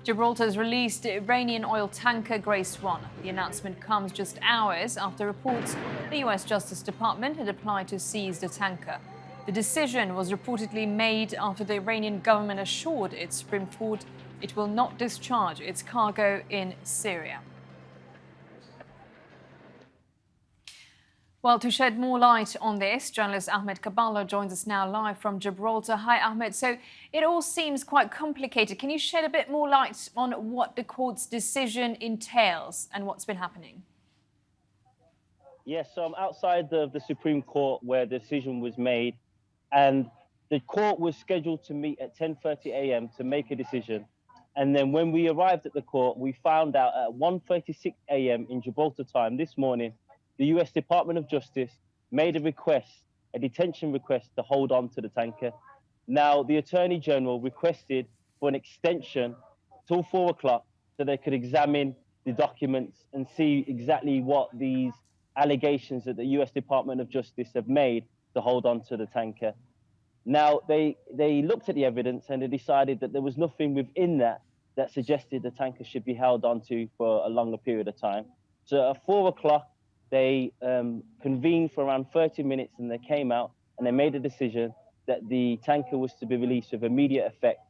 Gibraltar has released the Iranian oil tanker Grace 1. The announcement comes just hours after reports the US Justice Department had applied to seize the tanker. The decision was reportedly made after the Iranian government assured its Supreme Court it will not discharge its cargo in Syria. Well, to shed more light on this, journalist Ahmed Kaballo joins us now live from Gibraltar. Hi, Ahmed. So it all seems quite complicated. Can you shed a bit more light on what the court's decision entails and what's been happening? Yes, so I'm outside the Supreme Court where the decision was made, and the court was scheduled to meet at 10:30 a.m. to make a decision. And then when we arrived at the court, we found out at 1:36 a.m. in Gibraltar time this morning, the US Department of Justice made a request, a detention request to hold on to the tanker. Now, the Attorney General requested for an extension till 4 o'clock so they could examine the documents and see exactly what these allegations that the US Department of Justice have made to hold on to the tanker. Now, they looked at the evidence and they decided that there was nothing within that suggested the tanker should be held onto for a longer period of time. So at 4 o'clock, they convened for around 30 minutes and they came out and they made a decision that the tanker was to be released with immediate effect.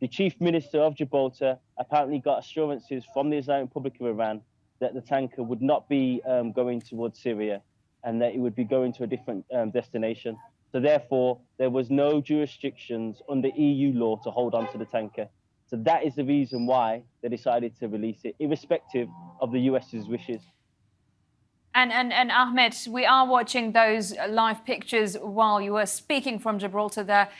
The chief minister of Gibraltar apparently got assurances from the Islamic Republic of Iran that the tanker would not be going towards Syria and that it would be going to a different destination. So therefore, there was no jurisdictions under EU law to hold on to the tanker. So that is the reason why they decided to release it, irrespective of the US's wishes. And Ahmed, we are watching those live pictures while you were speaking from Gibraltar there.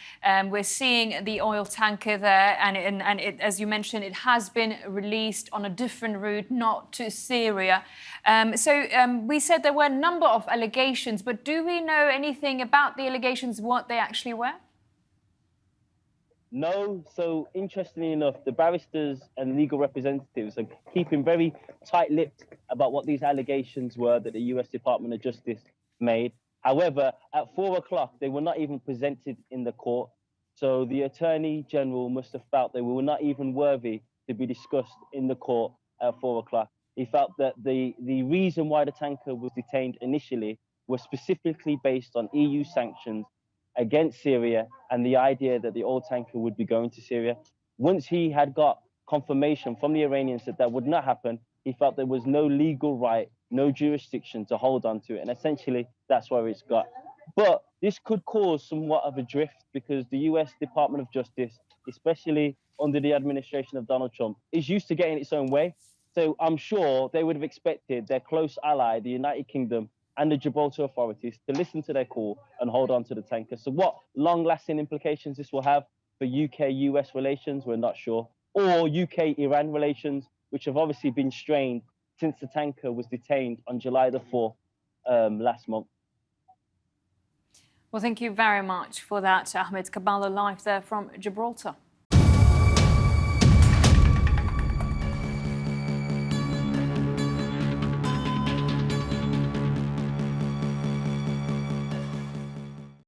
We're seeing the oil tanker there, and it, as you mentioned, it has been released on a different route, not to Syria. We said there were a number of allegations, but do we know anything about the allegations, what they actually were? No, so interestingly enough, the barristers and legal representatives are keeping very tight-lipped about what these allegations were that the US Department of Justice made. However, at 4 o'clock, they were not even presented in the court. So the Attorney General must have felt they were not even worthy to be discussed in the court at 4 o'clock. He felt that the reason why the tanker was detained initially was specifically based on EU sanctions against Syria and the idea that the oil tanker would be going to Syria. Once he had got confirmation from the Iranians that that would not happen, he felt there was no legal right, no jurisdiction to hold on to it. And essentially, that's where it's got. But this could cause somewhat of a drift because the US Department of Justice, especially under the administration of Donald Trump, is used to getting its own way. So I'm sure they would have expected their close ally, the United Kingdom, and the Gibraltar authorities to listen to their call and hold on to the tanker. So what long-lasting implications this will have for UK-US relations, we're not sure. Or UK-Iran relations, which have obviously been strained since the tanker was detained on July the 4th last month. Well, thank you very much for that, Ahmed Kaballo, live there from Gibraltar.